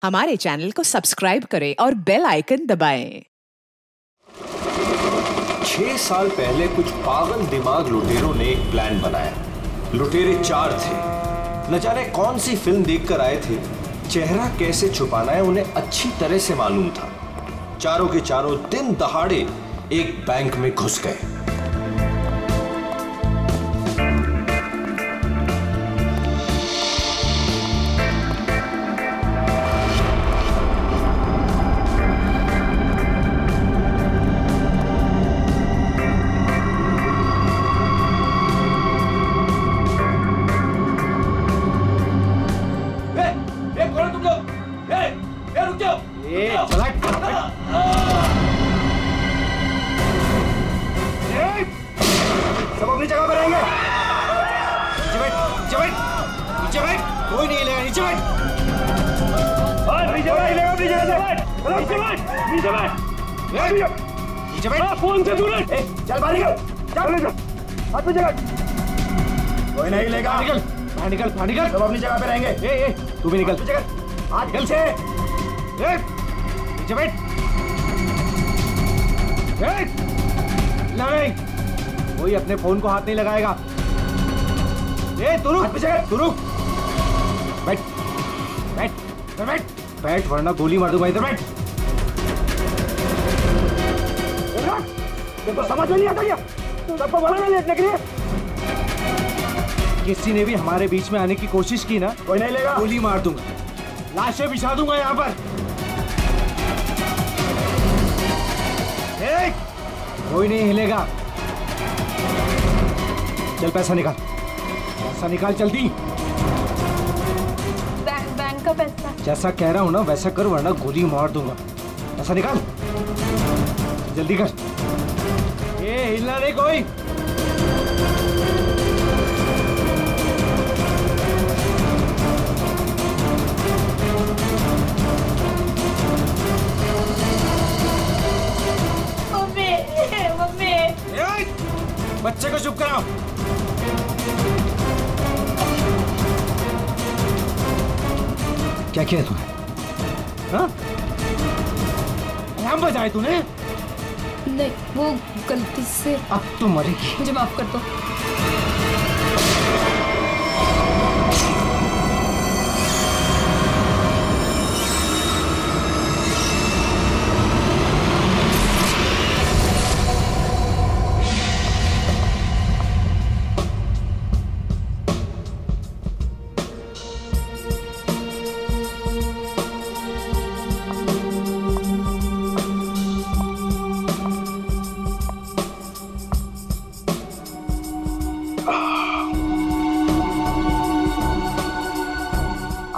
हमारे चैनल को सब्सक्राइब करें और बेल आइकन दबाएं। 6 साल पहले कुछ पागल दिमाग लुटेरों ने एक प्लान बनाया। लुटेरे 4 थे। न जाने कौन सी फिल्म देखकर आए थे। चेहरा कैसे छुपाना है उन्हें अच्छी तरह से मालूम था। चारों के चारों दिन दहाड़े एक बैंक में घुस गए। सब अपनी जगह पर रहेंगे। नीचे बैठ, नीचे बैठ, नीचे बैठ, कोई नहीं हिलेगा। नीचे बैठ, नीचे बैठ, नीचे बैठ, नीचे बैठ, नीचे बैठ। फोन से दूर रह। चल बाहर निकल, चल हाथ पे जगह। कोई नहीं हिलेगा। निकल, बाहर निकल, बाहर निकल। सब अपनी जगह पे रहेंगे। तू भी निकल। हाथ निकल से। नीचे बैठ। नहीं, कोई अपने फोन को हाथ नहीं लगाएगा। तू रुक, तू रुक। बैठ, बैठ, बैठ, बैठ, वरना गोली मार दूंगा। इधर बैठ। देखो समझ में नहीं आता क्या? सबको बोला ना लेटने के लिए। किसी ने भी हमारे बीच में आने की कोशिश की ना, कोई नहीं लेगा। गोली मार दूंगा, लाशें बिछा दूंगा यहाँ पर। कोई नहीं हिलेगा। चल पैसा निकाल, पैसा निकाल जल्दी। बैंक का पैसा। जैसा कह रहा हूँ ना वैसा कर, वरना गोली मार दूंगा। पैसा निकाल, जल्दी कर। ये हिलना नहीं कोई। बच्चे को चुप कराओ। क्या किया तूने? हाँ? अलार्म बजाए तूने? नहीं, वो गलती से। अब तो मरेगी। मुझे माफ कर दो।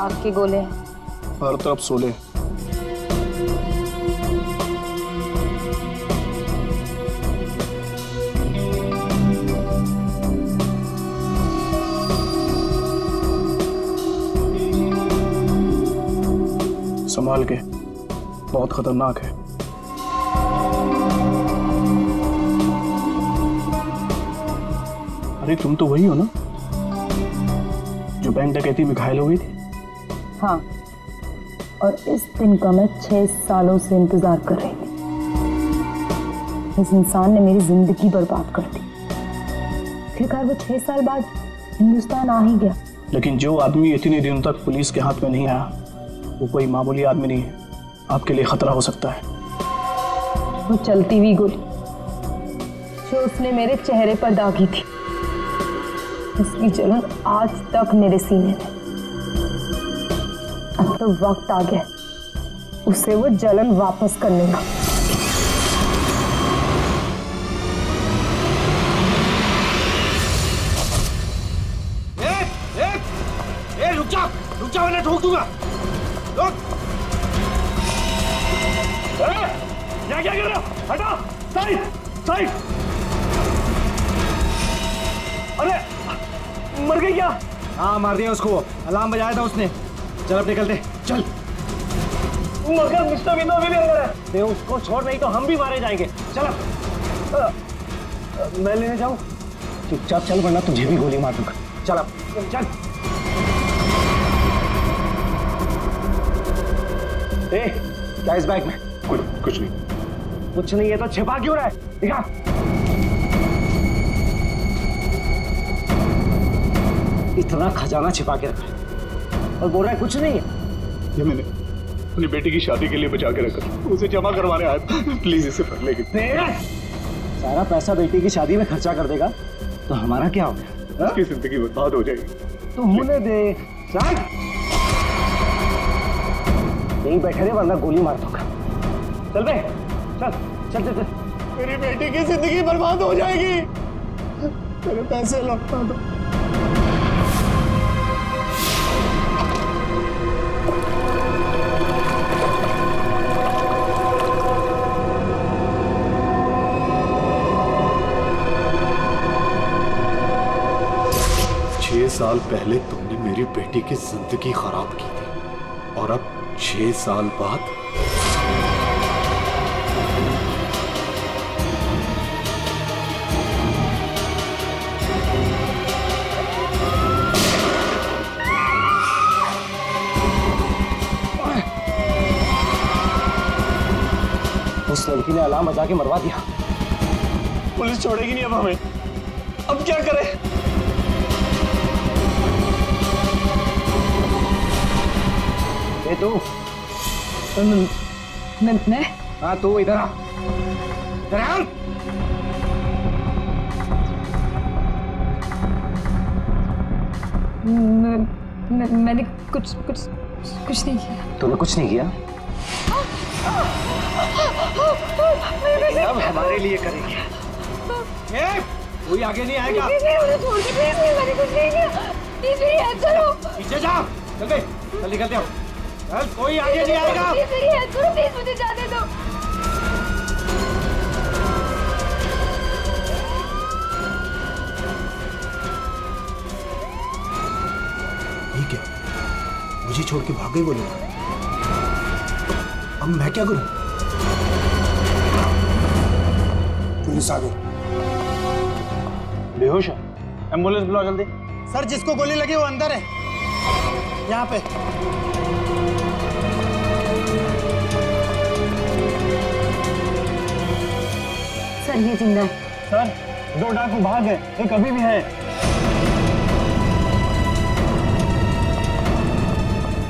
आग के गोले हर तरफ सोले। संभाल के, बहुत खतरनाक है। अरे तुम तो वही हो ना जो बैंक डकैती में घायल हो गई थी? हाँ, और इस दिन का मैं 6 सालों से इंतजार कर रही थी। इस इंसान ने मेरी जिंदगी बर्बाद कर दी। आखिरकार वो 6 साल बाद हिंदुस्तान आ ही गया। लेकिन जो आदमी इतने दिनों तक पुलिस के हाथ में नहीं आया, वो कोई मामूली आदमी नहीं है। आपके लिए खतरा हो सकता है। वो चलती हुई गोली जो उसने मेरे चेहरे पर दागी थी, इसकी जलन आज तक मेरे सीने में। अब तो वक्त आ गया उसे वो जलन वापस करने का। रुक जा वरना ठोक दूंगा। रुक। क्या कर रहा? हटा, साइड, साइड। अरे मर गई क्या? हाँ मार दिया उसको, अलार्म बजाया था उसने। चल अब निकलते, चल। मगर मिस्टर विनो भी अंदर है। दे उसको छोड़, नहीं तो हम भी मारे जाएंगे। चल मैं लेने जाऊं? चुपचाप चल वरना तुझे भी गोली मार दूंगा। चल अब चल। क्या इस बैग में? कुछ नहीं। कुछ नहीं है तो छिपा क्यों रहा है? दिखा। इतना खजाना छिपा के रखा है और बोल रहा है कुछ नहीं है। ये मैंने अपनी बेटी की शादी के लिए बचा के रखा, उसे जमा करवाने आया। प्लीज इसे पढ़ लेगी। सारा पैसा बेटी की शादी में खर्चा कर देगा तो हमारा क्या होगा? उसकी जिंदगी बर्बाद हो जाएगी। तो होने दे। चल यहीं बैठे रहे वरना गोली मार दूंगा। चल बे, चल चल चल चल। मेरी बेटी की जिंदगी बर्बाद हो जाएगी। मेरे पैसे लौटा दो। साल पहले तुमने मेरी बेटी की जिंदगी खराब की थी और अब 6 साल बाद उस लड़की ने अलार्म बजा के मरवा दिया। पुलिस छोड़ेगी नहीं अब हमें। अब क्या करें? तू मैं हाँ तू इधर आ। मैंने कुछ नहीं किया। तूने कुछ नहीं किया? अब हमारे लिए करेंगे। कोई आगे नहीं आएगा। मुझे छोड़ के प्लीज, मैंने कुछ नहीं किया। प्लीज मेरी हेल्प करो। पीछे जा। चल बे, चल निकलते हो। कोई आगे नहीं आएगा। प्लीज मेरी हेल्प करो, प्लीज मुझे जाने दो। ये क्या? मुझे छोड़ के भाग गई वो लोग। अब मैं क्या करूं? पुलिस आ गई। बेहोश है। एम्बुलेंस बुलाओ जल्दी। सर जिसको गोली लगी वो अंदर है, यहाँ पे। सर ये जिंदा है। सर 2 डाकू भाग है, एक अभी भी है।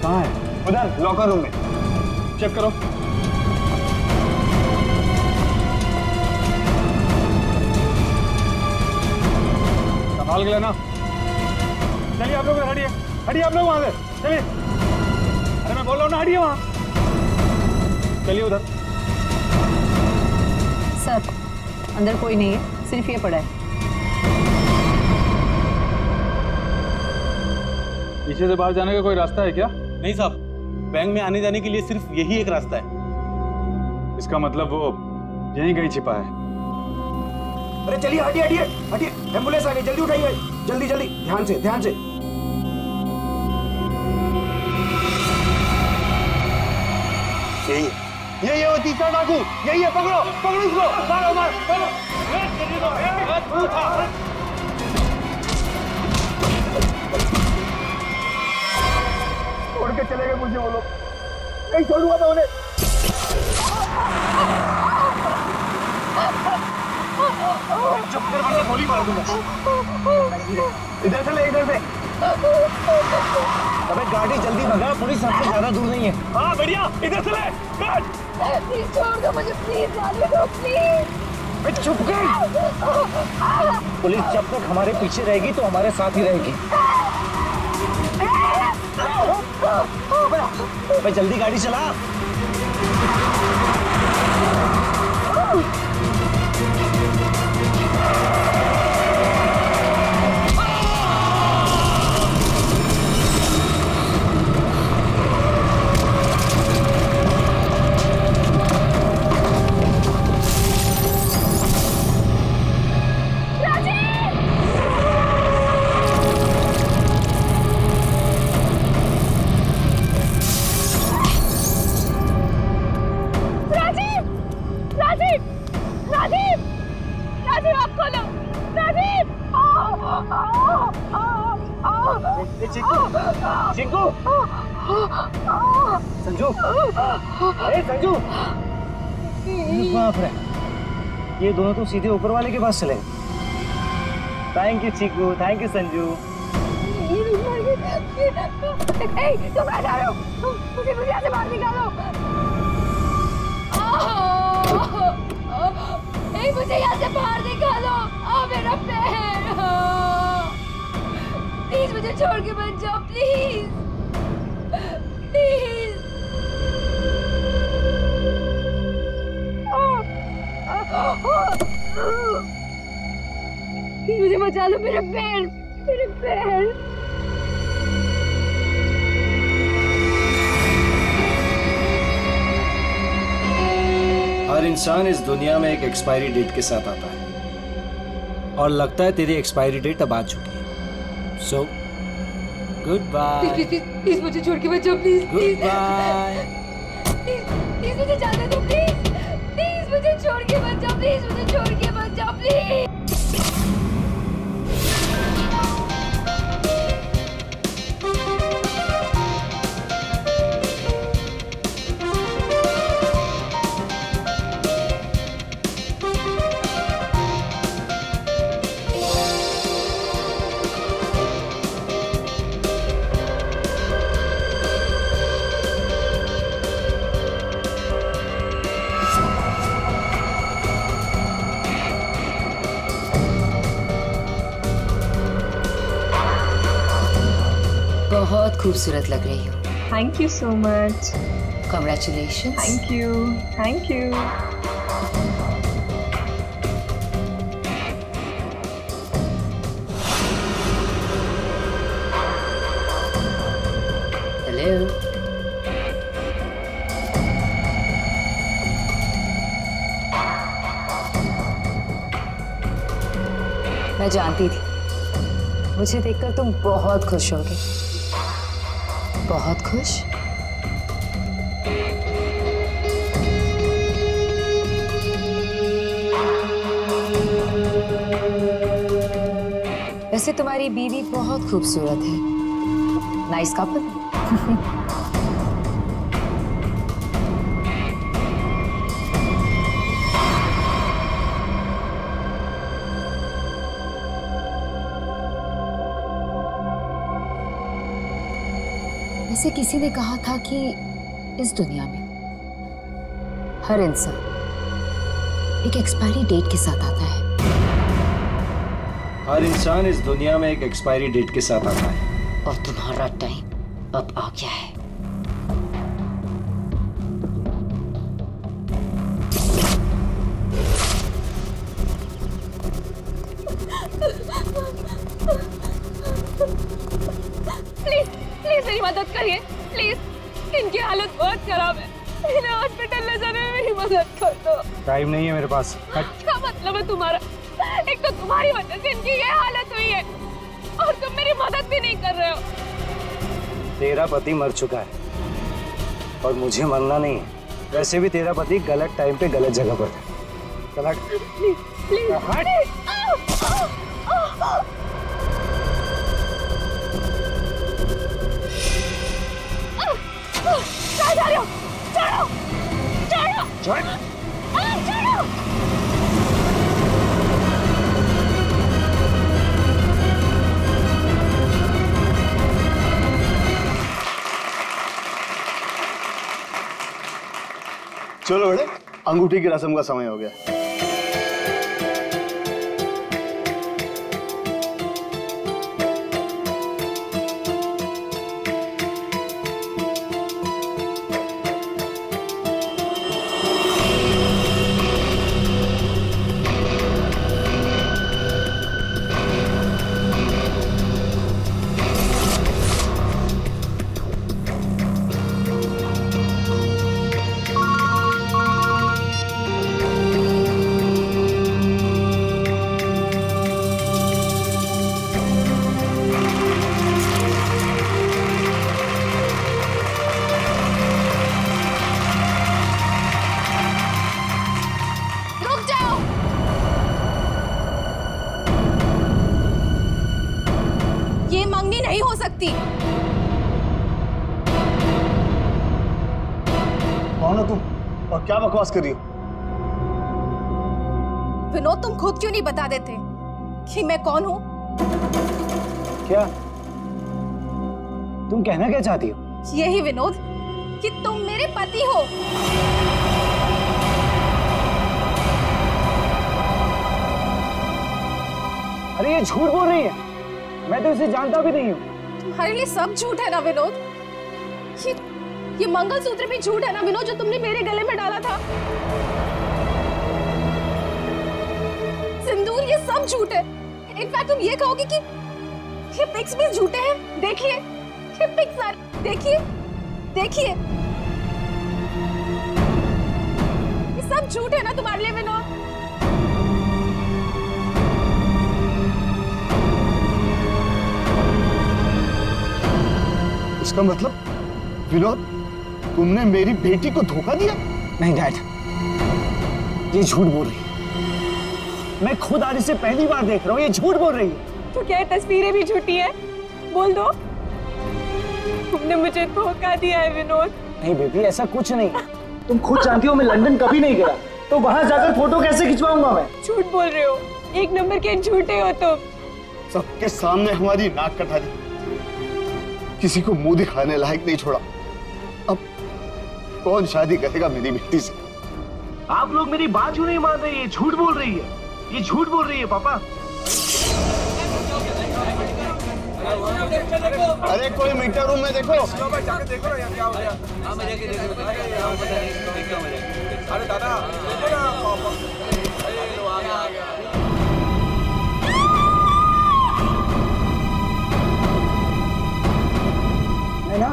कहाँ है? उधर लॉकर रूम में। चेक करो। संभाल के लेना। चलिए आप लोग हटिए, हटिए आप लोग वहां से। चलिए। अरे मैं बोल रहा हूँ ना, हटिए वहां। चलिए उधर। सर अंदर कोई नहीं है, सिर्फ ये पड़ा है। पीछे से बाहर जाने का कोई रास्ता है क्या? नहीं साहब, बैंक में आने जाने के लिए सिर्फ यही एक रास्ता है। इसका मतलब वो यहीं कहीं छिपा है। अरे चलिए, हटिए हटिए हटिए। एम्बुलेंस आ गई, जल्दी उठाइए। जल्दी जल्दी, ध्यान से ध्यान से। यही है वो तीसरा डाकू। यही है, पकड़ो पकड़ो इसको। मारो मारो मारो। छोड़ के चले गए मुझे वो लोग। नहीं छोड़ूंगा मैं उन्हें। चुप कर वरना गोली मार दूंगा। इधर से ले, इधर से। अबे गाड़ी जल्दी भगा, पुलिस सबसे ज्यादा दूर नहीं है। हाँ बढ़िया, इधर से ले। प्लीज छोड़ दो मुझे, प्लीज जाने दो प्लीज। चुप कर। पुलिस जब तक हमारे पीछे रहेगी तो हमारे साथ ही रहेगी। भाई जल्दी गाड़ी चला। चिंकू संजू, ए संजू, बाप रे, ये दोनों तो सीधे ऊपर वाले के पास चले। Thank you Chiku, thank you Sanju. तुम कहाँ जा रहे हो? मुझे यहाँ से बाहर निकालो। मुझे यहाँ से बाहर निकालो। मेरा पैर, प्लीज मुझे छोड़ के मत जाओ, प्लीज प्लीज। मुझे बचा लो, मेरे पैर, मेरे पैर। हर इंसान इस दुनिया में एक एक्सपायरी डेट के साथ आता है और लगता है तेरी एक्सपायरी डेट अब आ चुकी है। So good bye. प्लीज मुझे छोड़ के मत जाओ, प्लीज गुड बाय। प्लीज मुझे जाने दो, प्लीज प्लीज मुझे छोड़ के मत जाओ, प्लीज मुझे छोड़ के मत जाओ, प्लीज। बहुत खूबसूरत लग रही हो। Thank you so much. Congratulations. Thank you, thank you. Hello. मैं जानती थी मुझे देखकर तुम बहुत खुश होगे। बहुत खुश? वैसे तुम्हारी बीवी बहुत खूबसूरत है। Nice couple. वैसे किसी ने कहा था कि इस दुनिया में हर इंसान एक एक्सपायरी डेट के साथ आता है। हर इंसान इस दुनिया में एक एक्सपायरी डेट के साथ आता है। और तुम्हारा टाइम अब आ गया है। प्लीज प्लीज मेरी मदद करिए, प्लीज। इनकी हालत बहुत खराब है, इन्हें हॉस्पिटल ले जाने में मेरी मदद कर दो। टाइम नहीं है मेरे पास। क्या मतलब है तुम्हारा? एक तो तुम्हारी वजह से इनकी ये हालत हुई है और तुम मेरी मदद भी नहीं कर रहे हो। तेरा पति मर चुका है और मुझे मरना नहीं है। वैसे भी तेरा पति गलत टाइम पे गलत जगह पर था। गलत। प्लीज प्लीज कहाँ जा रहे हो? छोड़ो छोड़ो छोड़ो छोड़ो। चलो बेटे, अंगूठी की रस्म का समय हो गया। बताओ ना तुम, और क्या बकवास कर रही हो? विनोद, तुम खुद क्यों नहीं बता देते कि मैं कौन हूँ? क्या तुम कहना क्या चाहती हो? यही विनोद, कि तुम मेरे पति हो। अरे ये झूठ बोल रही है, मैं तो इसे जानता भी नहीं हूँ। तुम्हारे लिए सब झूठ है ना विनोद? ये मंगलसूत्र भी झूठ है ना विनोद, जो तुमने मेरे गले में डाला था? सिंदूर, ये सब झूठ है। इनफैक्ट तुम ये कहोगे कि ये पिक्स भी झूठे हैं। देखिए ये पिक्स, देखिए देखिए, ये सब झूठ है ना तुम्हारे लिए विनोद? इसका मतलब विनोद, तुमने मेरी बेटी को धोखा दिया? नहीं डैड, ये झूठ बोल रही है। मैं खुद आज इसे पहली बार देख रहा हूँ, ये झूठ बोल रही है। तो क्या तस्वीरें भी झूठी है? बोल दो, तुमने मुझे धोखा दिया है विनोद। नहीं बेबी, ऐसा कुछ नहीं। तुम खुद जानती हो मैं लंदन कभी नहीं गया, तो वहां जाकर फोटो कैसे खिंचवाऊंगा मैं? झूठ बोल रहे हो, एक नंबर के झूठे हो तुम। सबके सामने हमारी नाक कटा दी, किसी को मुंह दिखाने लायक नहीं छोड़ा। अब कौन शादी करेगा मेरी बेटी से? आप लोग मेरी बात क्यों नहीं मान रहे? ये झूठ बोल रही है, ये झूठ बोल रही है पापा। अरे कोई मीटर रूम में देखो। जाके देखो ना यहाँ क्या हो गया। अरे दादा देखो ना, है ना?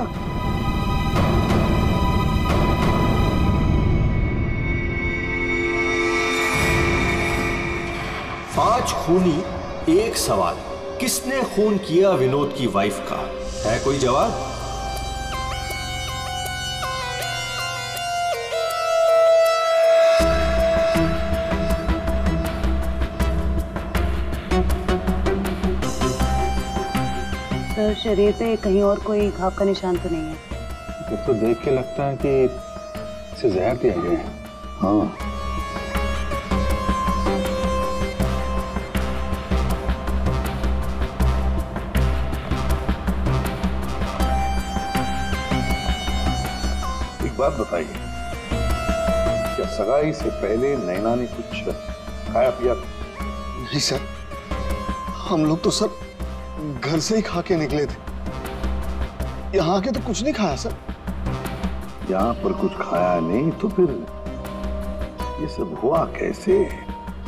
पांच खूनी एक सवाल, किसने खून किया विनोद की वाइफ का? है कोई जवाब? सर, शरीर पे कहीं और कोई घाव का निशान तो नहीं है? तो देख के लगता है कि इसे जहर दिया गया है। हाँ, बात बताइए, क्या सगाई से पहले नैना ने कुछ खाया पिया? नहीं सर, हम लोग तो सर घर से ही खा के निकले थे, यहाँ आके तो कुछ नहीं खाया सर। यहाँ पर कुछ खाया नहीं तो फिर ये सब हुआ कैसे?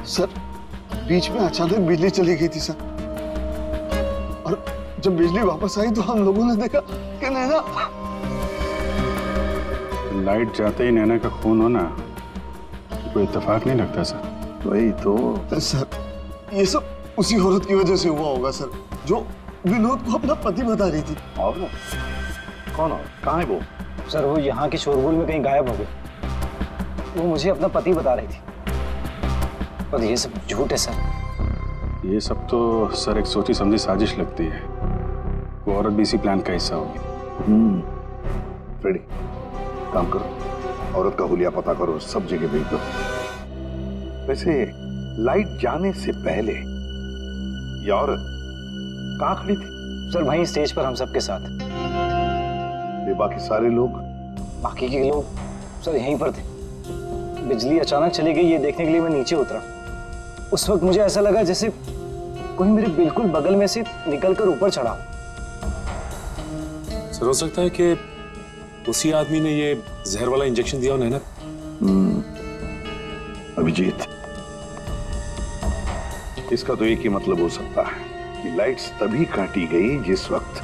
सर बीच में अचानक बिजली चली गई थी सर, और जब बिजली वापस आई तो हम लोगों ने देखा कि नैना। लाइट जाते ही नैना का खून होना कोई इत्तेफाक नहीं लगता सर। वही तो सर, ये सब उसी औरत की वजह से हुआ होगा सर, जो विनोद को अपना पति बता रही थी। और कौन और कहाँ है वो? सर वो यहाँ के शोरगुल में कहीं गायब हो गई। वो मुझे अपना पति बता रही थी, और ये सब झूठ है सर। ये सब तो सर एक सोची समझी साजिश लगती है। वो औरत भी इसी प्लान का हिस्सा होगी। फ्रेडी, काम करो, औरत का हुलिया पता करो, सब जगह भेज दो। वैसे लाइट जाने से पहले ये औरत कहाँ खड़ी थी? सर वहीं स्टेज पर हम सबके साथ। ये बाकी सारे लोग? बाकी के लोग सर यहीं पर थे। बिजली अचानक चली गई, ये देखने के लिए मैं नीचे उतरा। उस वक्त मुझे ऐसा लगा जैसे कोई मेरे बिल्कुल बगल में से निकलकर ऊपर चढ़ा। सर हो सकता है कि उसी आदमी ने ये जहर वाला इंजेक्शन दिया हो नैना। अभिजीत, इसका तो एक ही मतलब हो सकता है कि लाइट्स तभी काटी गई जिस वक्त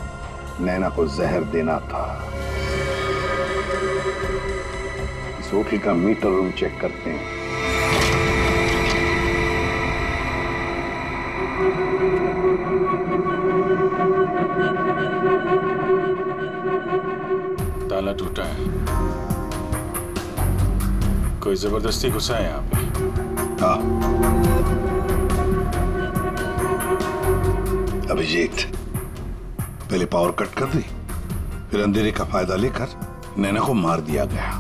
नैना को जहर देना था। इस होटल का मीटर रूम चेक करते हैं। ताला टूटा है, कोई जबरदस्ती घुसा है यहाँ पे। हाँ अभिजीत, पहले पावर कट कर दी, फिर अंधेरे का फायदा लेकर नैना को मार दिया गया।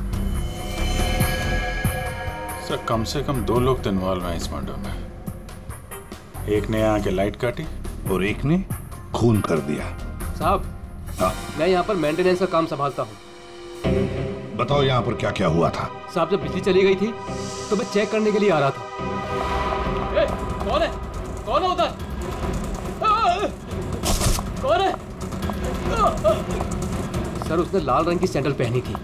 सर कम से कम 2 लोग तो इन्वॉल्व हैं इस मर्डर में। एक ने आके लाइट काटी और एक ने खून कर दिया। साहब, मैं यहाँ पर मेंटेनेंस का काम संभालता हूँ। बताओ यहाँ पर क्या क्या हुआ था? साहब, जब बिजली चली गई थी तो मैं चेक करने के लिए आ रहा था। कौन है? कौन है उधर? कौन है? सर, उसने लाल रंग की सैंडल पहनी थी।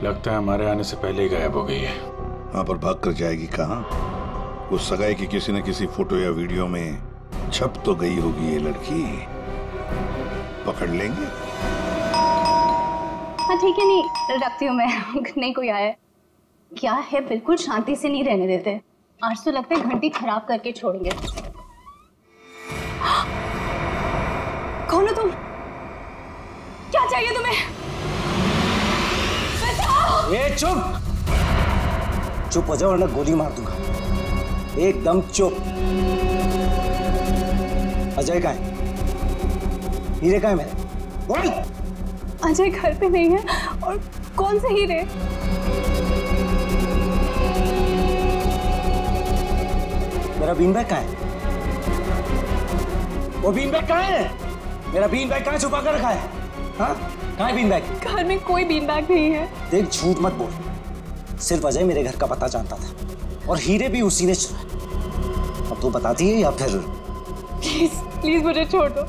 लगता है हमारे आने से पहले ही गायब हो गई है। वहां पर भाग कर जाएगी कहाँ? वो सगाई की किसी न किसी फोटो या वीडियो में छप तो गई होगी ये लड़की। पकड़ लेंगे। हाँ ठीक है, नहीं रखती हूँ मैं। नहीं कोई आया क्या है? बिल्कुल शांति से नहीं रहने देते। आज तो लगता है घंटी खराब करके छोड़ेंगे। कौन हो तुम? क्या चाहिए तुम्हें? ए चुप! चुप हो जाओ वरना गोली मार दूंगा। एकदम चुप। अजय कहाँ है? हीरे कहाँ है मेरे? बोल! अजय घर पे नहीं है। और कौन से हीरे? मेरा बीन बैग कहाँ है? वो बीन बैग कहाँ है? मेरा बीन बैग कहाँ छुपा कर रखा है? हाँ? कहाँ है बीन बैग? घर में कोई बीन बैग नहीं है। देख, झूठ मत बोल। सिर्फ अजय मेरे घर का पता जानता था और हीरे भी उसी ने चुराए। अब तू बताती है या फिर? प्लीज प्लीज मुझे छोड़ दो।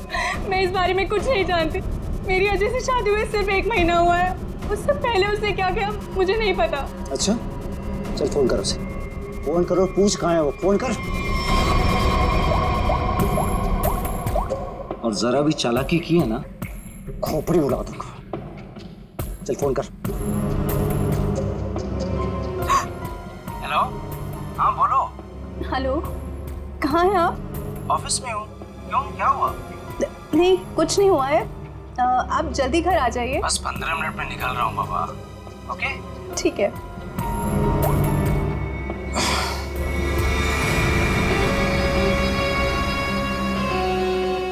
मैं इस बारे में कुछ नहीं जानती। मेरी अजय से शादी हुए सिर्फ 1 महीना हुआ है। उससे पहले उसने क्या किया मुझे नहीं पता। अच्छा, चल फोन कर उसे। फोन करो, पूछ कहाँ है वो। फोन कर। और जरा भी चालाकी की है ना, खोपड़ी उड़ा दूंगा। चल फोन कर। हेलो, हाँ बोलो। हेलो, कहाँ हैं आप? ऑफिस में हूँ। क्यों, क्या हुआ? नहीं कुछ नहीं हुआ है। आप जल्दी घर आ जाइए। बस 15 मिनट में निकल रहा हूँ बाबा। ओके ठीक है।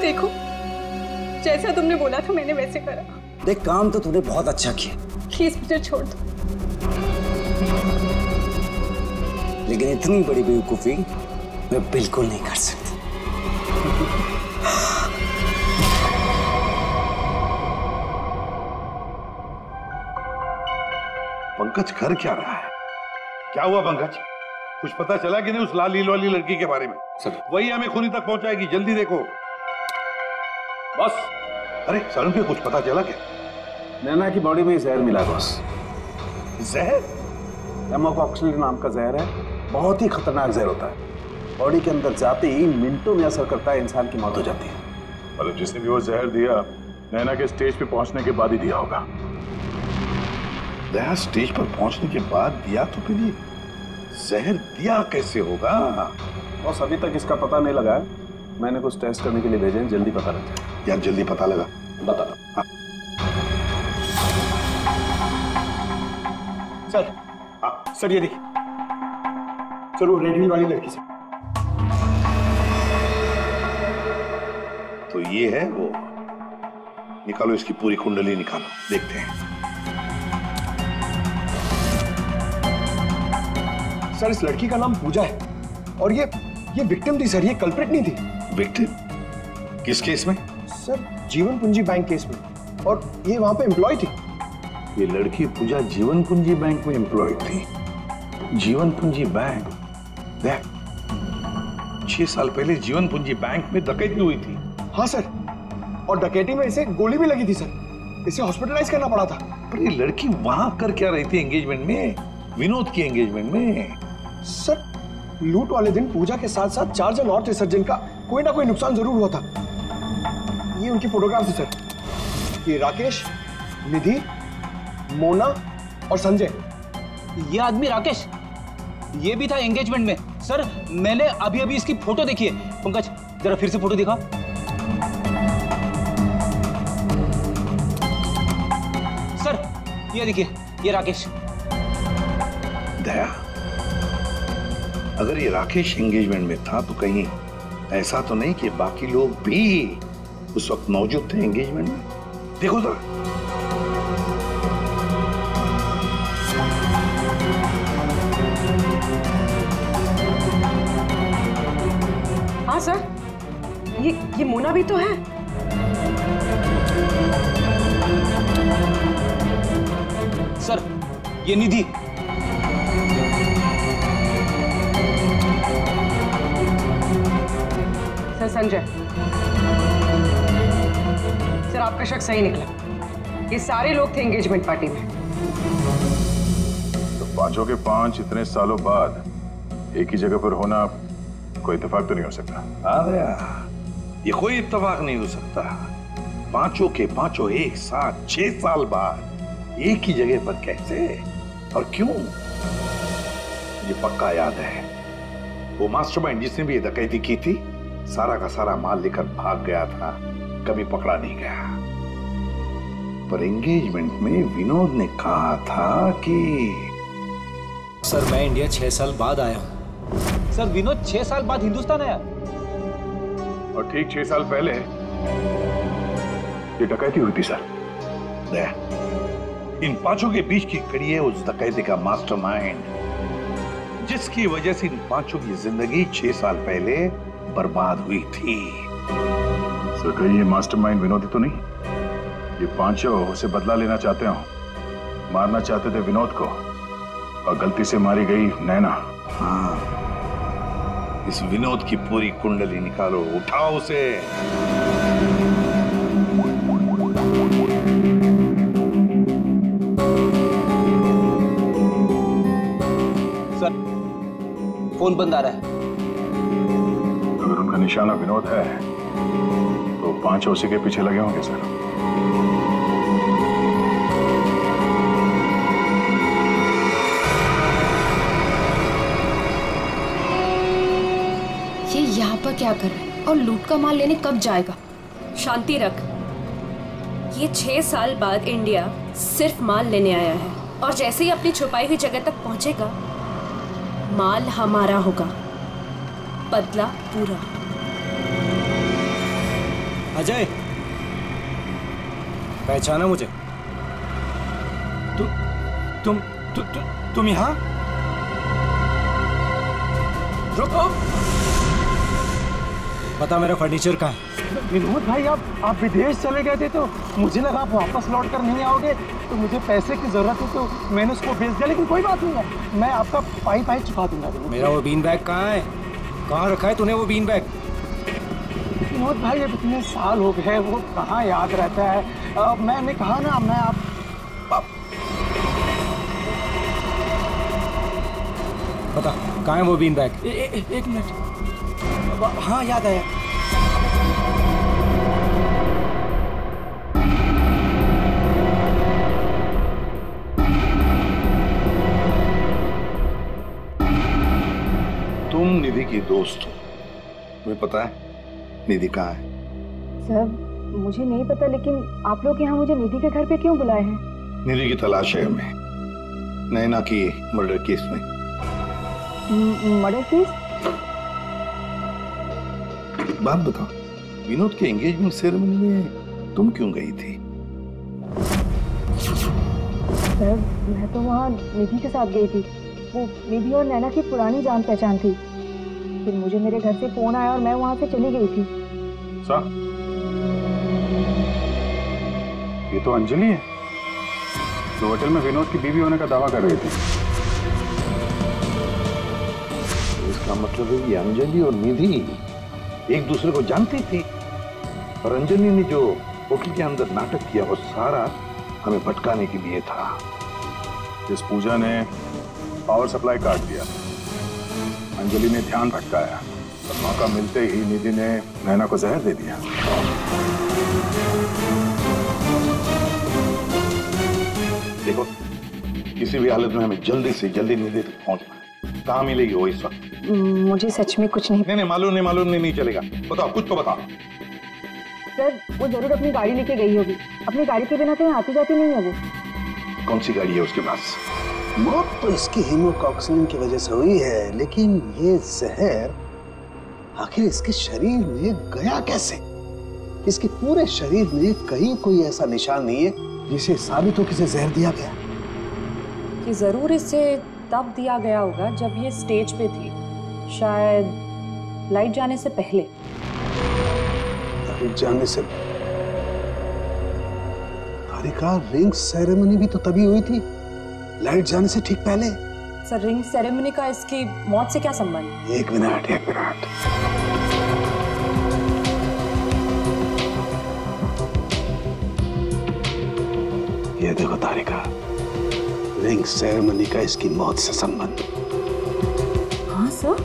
देखो, जैसा तुमने बोला था मैंने वैसे करा। देख, काम तो तूने बहुत अच्छा किया। प्लीज मुझे छोड़ दो। लेकिन इतनी बड़ी बेवकूफी मैं बिल्कुल नहीं कर सकती। पंकज कर क्या रहा है? क्या हुआ पंकज? कुछ पता चला कि नहीं उस लाल लील वाली लड़की के बारे में? सर, वही हमें खूनी तक पहुंचाएगी। जल्दी देखो। बस। अरे सर, के कुछ पता चला क्या? नैना की बॉडी में जहर मिला बॉस। जहर? एमोक्सिलिन नाम का जहर है। बहुत ही खतरनाक जहर होता है। बॉडी के अंदर जाते ही मिनटों में असर करता है, इंसान की मौत हो जाती है। मतलब जिसने भी वो जहर दिया, नैना के स्टेज पे पहुंचने के बाद ही दिया होगा। दया स्टेज पर पहुंचने के बाद दिया, तो फिर ये जहर दिया कैसे होगा? बॉस, अभी तक इसका पता नहीं लगा है। मैंने कुछ टेस्ट करने के लिए भेजे हैं, जल्दी पता लग जाए। यार जल्दी पता लगा, बता। हाँ। सर, हाँ सर, ये देखिए सर, वो रेड हिल वाली लड़की से। तो ये है वो। निकालो इसकी पूरी कुंडली निकालो, देखते हैं। सर, इस लड़की का नाम पूजा है और ये विक्टिम थी सर, ये कल्प्रिट नहीं थी। विक्टिम? किस केस में? सर, जीवन पूंजी बैंक केस में। और ये वहां पे एम्प्लॉय थी। ये लड़की पूजा जीवन पूंजी बैंक में एम्प्लॉय थी। जीवन पूंजी बैंक? देख, 6 साल पहले जीवन पूंजी बैंक में डकैती हुई थी। हाँ सर, और डकैती में इसे गोली भी लगी थी सर। इसे हॉस्पिटलाइज करना पड़ा था। पर ये लड़की वहां कर क्या रही थी एंगेजमेंट में? विनोद की एंगेजमेंट में। सर, लूट वाले दिन पूजा के साथ साथ 4 जन और थे सर, जिनका कोई ना कोई नुकसान जरूर हुआ था। ये उनकी फोटोग्राफ थी सर। ये राकेश, निधि, मोना और संजय, ये आदमी राकेश, ये भी था एंगेजमेंट में। सर मैंने अभी अभी इसकी फोटो देखी है। पंकज जरा फिर से फोटो दिखा। सर ये देखिए, ये राकेश। दया, अगर ये राकेश एंगेजमेंट में था तो कहीं ऐसा तो नहीं कि बाकी लोग भी उस वक्त मौजूद थे एंगेजमेंट में? देखो तो। हाँ सर, ये मोना भी तो है। सर ये निधि। सर संजय, सर आपका शक सही निकला। ये सारे लोग थे एंगेजमेंट पार्टी में। तो पांचों के पांच इतने सालों बाद एक ही जगह पर होना कोई इत्तेफाक तो नहीं हो सकता। अरे ये कोई इत्तेफाक नहीं हो सकता। पांचों के पांचों एक साथ 6 साल बाद एक ही जगह पर कैसे और क्यों? मुझे पक्का याद है, वो मास्टरमाइंड जिसने भी ये डकैती की थी सारा का सारा माल लेकर भाग गया था, कभी पकड़ा नहीं गया। पर एंगेजमेंट में विनोद ने कहा था कि सर मैं इंडिया 6 साल बाद आया हूं। सर विनोद 6 साल बाद हिंदुस्तान आया। और ठीक 6 साल पहले ये डकैती हुई थी सर। इन पांचों के बीच की कड़ी है उस डकैती का मास्टरमाइंड, जिसकी वजह से इन पांचों की जिंदगी 6 साल पहले बर्बाद हुई थी। सर कहीं ये मास्टरमाइंड विनोद ही तो नहीं? ये पांचों उसे बदला लेना चाहते हो, मारना चाहते थे विनोद को और गलती से मारी गई नैना। हाँ, इस विनोद की पूरी कुंडली निकालो, उठाओ उसे। सर फोन बंद आ रहा है। अगर उनका निशाना विनोद है तो पांचों उसी के पीछे लगे होंगे सर। ये यहाँ पर क्या कर रहा है और लूट का माल लेने कब जाएगा? शांति रख। ये 6 साल बाद इंडिया सिर्फ माल लेने आया है और जैसे ही अपनी छुपाई हुई जगह तक पहुंचेगा माल हमारा होगा, बदला पूरा। अजय, पहचाना मुझे? तुम यहाँ? रुको, पता मेरा फर्नीचर कहाँ है? विनोद भाई आप विदेश चले गए थे तो मुझे लगा आप वापस लौट कर नहीं आओगे, तो मुझे पैसे की जरूरत है तो मैंने उसको बेच दिया। लेकिन कोई बात नहीं है, मैं आपका पाई चुका दूंगा। मेरा वो बीन बैग कहाँ है? कहाँ रखा है तूने वो बीन बैग? विनोद भाई अब इतने साल हो गए, वो कहाँ याद रहता है। मैंने कहा ना, मैं आप बता कहाँ है वो बीन बैग? एक मिनट। हाँ याद आया। तुम निधि की दोस्त हो, तुम्हें पता है निधि कहाँ है? सर मुझे नहीं पता, लेकिन आप लोग यहाँ मुझे निधि के घर पे क्यों बुलाए हैं? निधि की तलाश है हमें, नैना की मर्डर केस में। Murder case? बात बताओ, विनोद के एंगेजमेंट सेरेमनी में तुम क्यों गई थी? सर मैं तो वहाँ निधि के साथ गई थी। वो निधि और नैना की पुरानी जान पहचान थी। फिर मुझे मेरे घर से फोन आया और मैं वहाँ से चली गई थी। सर ये तो अंजलि है जो होटल में विनोद की बीवी होने का दावा कर रही थी। इसका मतलब है कि अंजलि और निधि एक दूसरे को जानती थी, और अंजलि ने जो होटल के अंदर नाटक किया वो सारा हमें भटकाने के लिए था। जिस पूजा ने पावर सप्लाई काट दिया, अंजलि ने ध्यान भटकाया और मौका मिलते ही निधि ने नैना को जहर दे दिया। देखो किसी भी हालत में हमें जल्दी से जल्दी नींद तक पहुंचना है। कहाँ मिलेगी वो इस वक्त? मुझे सच में कुछ नहीं। नहीं मालूम नहीं चलेगा। बताओ, कुछ तो बताओ। सर वो जरूर अपनी गाड़ी लेके गई होगी। अपनी गाड़ी के बिना कहीं आती जाती नहीं है वो। कौन सी गाड़ी है उसके पास? मौत तो इसकी हीमोटॉक्सिन की वजह से हुई है, लेकिन ये जहर आखिर इसके शरीर में गया कैसे? इसके पूरे शरीर में कहीं कोई ऐसा निशान नहीं है जिसे साबित हो कि इसे जहर दिया गया। कि जरूर इसे तब दिया गया होगा जब ये स्टेज पे थी, शायद लाइट जाने से पहले। लाइट जाने से? तारिका, रिंग सेरेमनी भी तो तभी हुई थी, लाइट जाने से ठीक पहले। सर रिंग सेरेमनी का इसकी मौत से क्या संबंध? एक मिनट। ये देखो तारिका, रिंग सेरेमनी का इसकी मौत से संबंध। हाँ सर।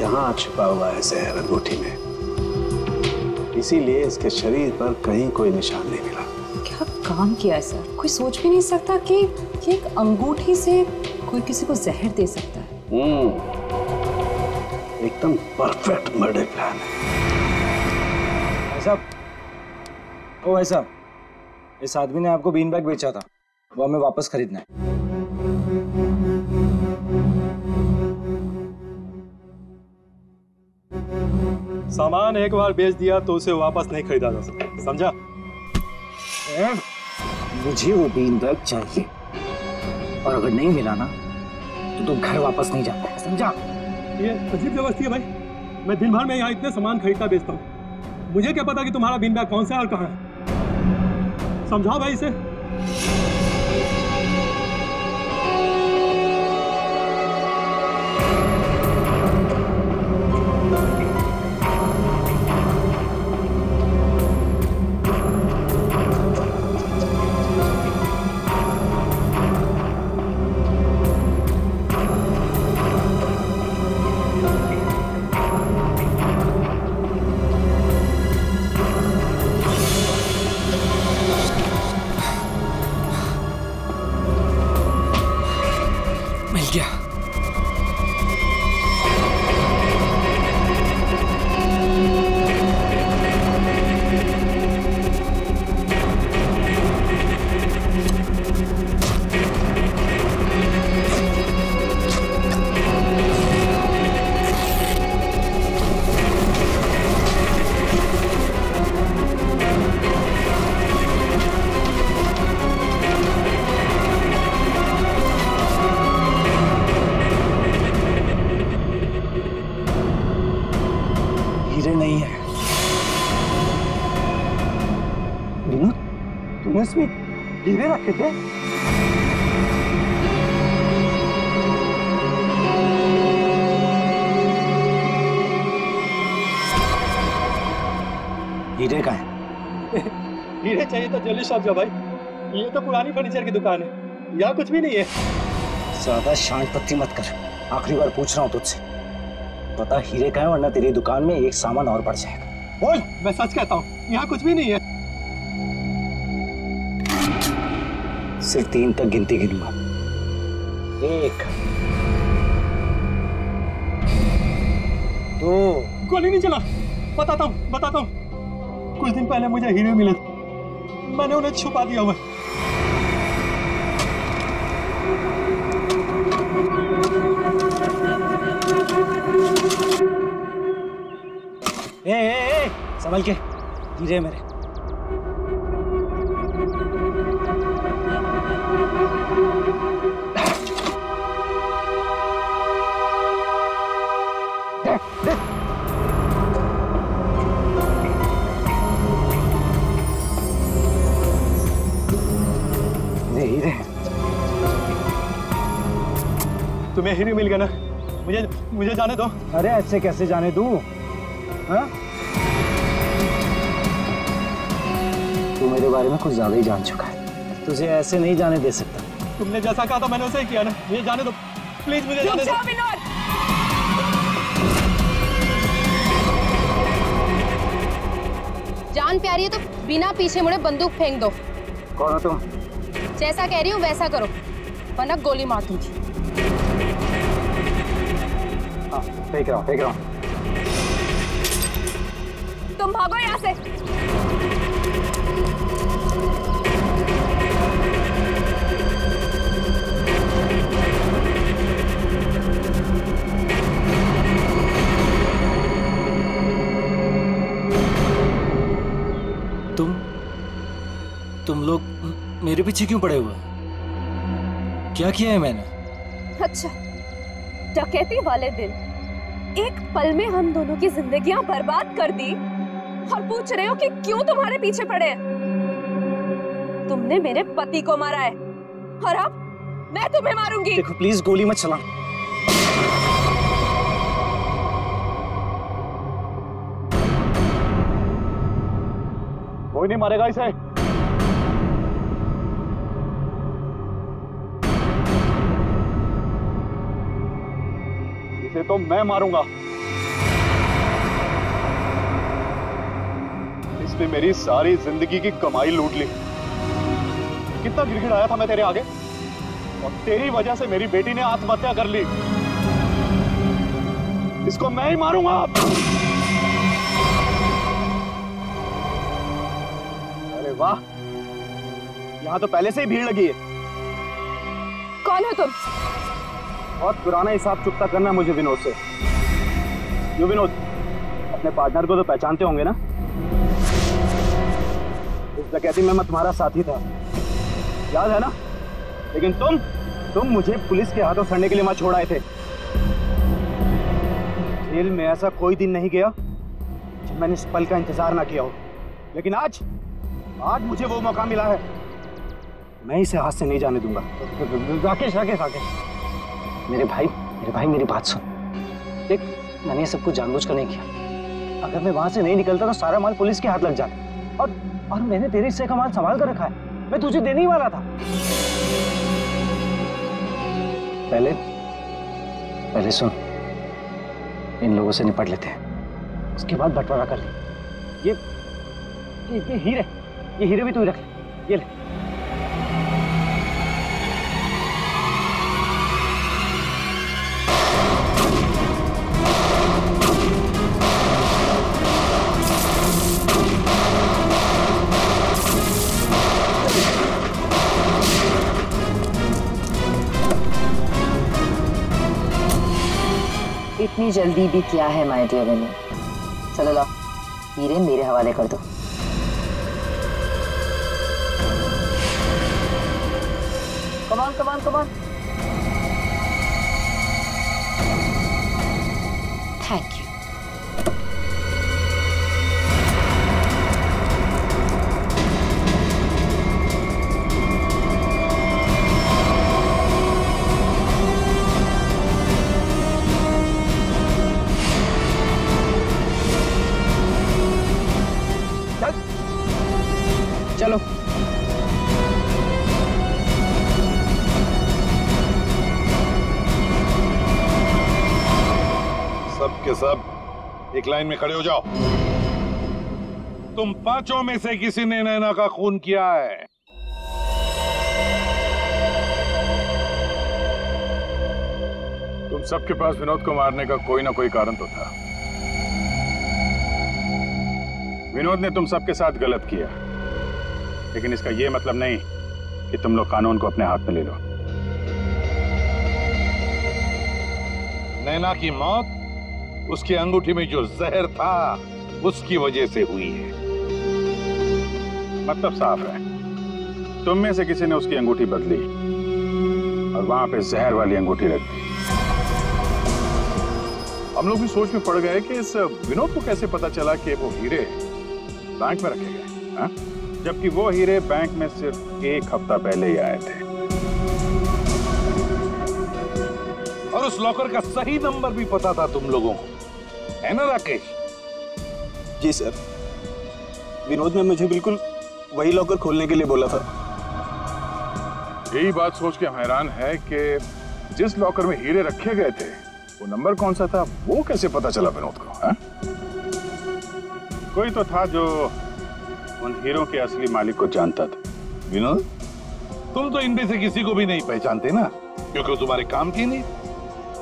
यहाँ छुपा हुआ है जहर अंगूठी में, इसीलिए इसके शरीर पर कहीं कोई निशान नहीं मिला। क्या काम किया है सर? कोई सोच भी नहीं सकता कि एक अंगूठी से कोई किसी को जहर दे सकता है। एकदम परफेक्ट मर्डर प्लान है। भाई साहब, इस आदमी ने आपको बीन बैग बेचा था, वो हमें वापस खरीदना है। सामान एक बार बेच दिया तो उसे वापस नहीं खरीदा जा सकता, समझा? मुझे वो बीन बैग चाहिए, और अगर नहीं मिला ना तो तुम घर वापस नहीं जाता, समझा? ये अजीब व्यवस्था है भाई। मैं दिन भर में यहाँ इतने सामान खरीदता बेचता हूँ, मुझे क्या पता कि तुम्हारा बीन बैग कौन सा है और कहाँ है? समझाओ भाई इसे। इसमें हीरे रखे थे? हीरे का है? हीरे चाहिए तो ज्वेलरी शॉप जाओ भाई, ये तो पुरानी फर्नीचर की दुकान है, यहाँ कुछ भी नहीं है। ज्यादा शांत पत्ती मत कर, आखिरी बार पूछ रहा हूँ तुझसे, पता हीरे का है, वरना तेरी दुकान में एक सामान और बढ़ जाएगा। बोल। मैं सच कहता हूँ, यहाँ कुछ भी नहीं है। सिर्फ 3 तक गिनती गिनूंगा। 1 2। गोली नहीं चला। बताता हूँ। कुछ दिन पहले मुझे हीरे मिले, मैंने उन्हें छुपा दिया हुआ। संभल के, हीरे मेरे। हीरे तुम्हें हीरे मिल गया ना, मुझे जाने दो। अरे ऐसे कैसे जाने दूं? हाँ? तू मेरे बारे में कुछ ज्यादा ही जान चुका है, तुझे ऐसे नहीं जाने दे सकता। तुमने जैसा कहा था मैंने वैसे ही किया ना, मुझे जाने दो प्लीज, मुझे जाने दो। आ रही है तो बिना पीछे मुड़े बंदूक फेंक दो। कौन हो तुम? जैसा कह रही हूँ वैसा करो, वरना गोली मार दूंगी। हाँ, फेंक रहा हूँ। तुम भागो यहाँ से। तुम लोग मेरे पीछे क्यों पड़े हुए? क्या किया है मैंने? अच्छा, डकैती वाले दिन एक पल में हम दोनों की जिंदगियां बर्बाद कर दी और पूछ रहे हो कि क्यों तुम्हारे पीछे पड़े हैं? तुमने मेरे पति को मारा है और अब मैं तुम्हें मारूंगी। देखो प्लीज गोली मत चला। कोई नहीं मारेगा इसे। इसे तो मैं मारूंगा। इसने मेरी सारी जिंदगी की कमाई लूट ली। कितना गिड़गिड़ाया था मैं तेरे आगे, और तेरी वजह से मेरी बेटी ने आत्महत्या कर ली। इसको मैं ही मारूंगा। अरे वाह, यहां तो पहले से ही भीड़ लगी है। कौन हो तुम? बहुत पुराना हिसाब चुकता करना मुझे विनोद से। यो विनोद, अपने पार्टनर को तो पहचानते होंगे ना? इस डकैती में मैं तुम्हारा साथी था, याद है ना? लेकिन तुम मुझे पुलिस के हाथों सड़ने के लिए वहां छोड़ आए थे। जेल में ऐसा कोई दिन नहीं गया जब मैंने इस पल का इंतजार ना किया हो। लेकिन आज मुझे वो मौका मिला है, मैं इसे हाथ से नहीं जाने दूंगा। राकेश राकेश राकेश, मेरे भाई मेरी बात सुन। देख, मैंने ये सब कुछ जानबूझ कर नहीं किया। अगर मैं वहां से नहीं निकलता तो सारा माल पुलिस के हाथ लग जाता। और मैंने तेरे हिस्से का माल संभाल कर रखा है, मैं तुझे देने ही वाला था। पहले सुन, इन लोगों से निपट लेते हैं, उसके बाद बंटवारा कर ले। ये हीरे भी तू रख ले। ये ले। इतनी जल्दी भी क्या है माय डियर विनोद? चलो लाओ, हीरे मेरे हवाले कर दो। Come on. Thank you. चलो। सब के सब एक लाइन में खड़े हो जाओ। तुम पांचों में से किसी ने नैना का खून किया है? तुम सबके पास विनोद को मारने का कोई ना कोई कारण तो था। विनोद ने तुम सबके साथ गलत किया, लेकिन इसका यह मतलब नहीं कि तुम लोग कानून को अपने हाथ में ले लो। नैना की मौत उसकी अंगूठी में जो जहर था उसकी वजह से हुई है। मतलब साफ है, तुम में से किसी ने उसकी अंगूठी बदली और वहां पे जहर वाली अंगूठी रख दी। हम लोग भी सोच में पड़ गए कि इस विनोद को कैसे पता चला कि वो हीरे बैंक में रखे गए, हाँ? जबकि वो हीरे बैंक में सिर्फ एक हफ्ता पहले ही आए थे। और उस लॉकर का सही नंबर भी पता था तुम लोगों को, है ना राकेश? जी सर, विनोद ने मुझे बिल्कुल वही लॉकर खोलने के लिए बोला था। यही बात सोच के हैरान है कि जिस लॉकर में हीरे रखे गए थे वो नंबर कौन सा था, वो कैसे पता चला विनोद को, हाँ? कोई तो था जो उन हीरो के असली मालिक को जानता था। विनोद, तुम तो इनमें से किसी को भी नहीं पहचानते ना, क्योंकि वो तुम्हारे काम की नहीं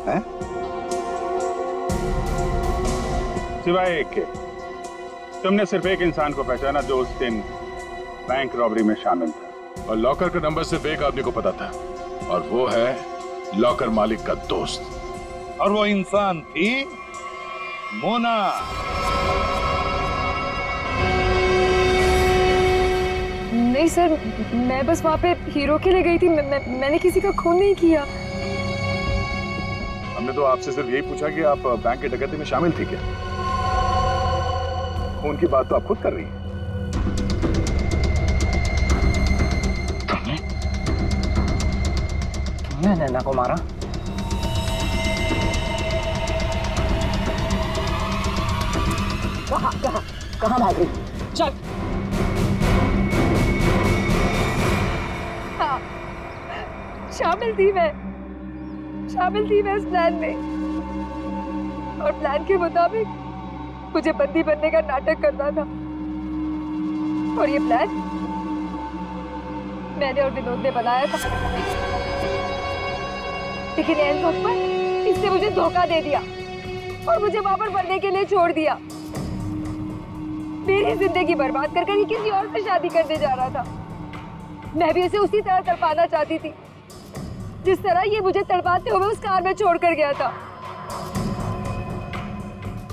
है। सिवाय एक के, तुमने सिर्फ एक इंसान को पहचाना जो उस दिन बैंक रॉबरी में शामिल था। और लॉकर का नंबर सिर्फ एक आदमी को पता था, और वो है लॉकर मालिक का दोस्त। और वो इंसान थी मोना। नहीं सर, मैं बस वहाँ पे हीरो के लिए गई थी। मैंने किसी का खून नहीं किया। हमने तो आपसे सिर्फ यही पूछा कि आप बैंक की डकैती में शामिल थी क्या? खून की बात तो आप खुद कर रही हैं। तुमने नैना को मारा? कहाँ भाग रही? चल। हाँ, शामिल थी मैं इस प्लान में, और प्लान के मुताबिक मुझे बंदी बनने का नाटक करना था। और ये प्लान मैंने और विनोद ने बनाया था, लेकिन एंड वक्त पर इसने मुझे धोखा दे दिया और मुझे वहां पर मरने के लिए छोड़ दिया। मेरी जिंदगी बर्बाद कर ये किसी और से शादी करने जा रहा था। मैं भी उसे उसी तरह तड़पाना चाहती थी जिस तरह ये मुझे तड़पाते हुए उस कार में छोड़कर गया था।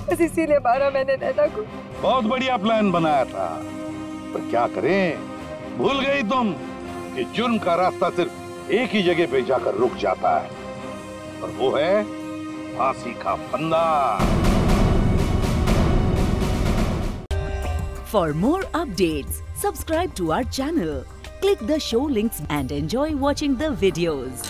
बस इसीलिए मारा मैंने नैना को। बहुत बढ़िया प्लान बनाया था, पर क्या करें, भूल गई तुम कि जुर्म का रास्ता सिर्फ एक ही जगह पे जाकर रुक जाता है, और वो है फांसी का फंदा। For more updates, subscribe to our channel, click the show links and enjoy watching the videos.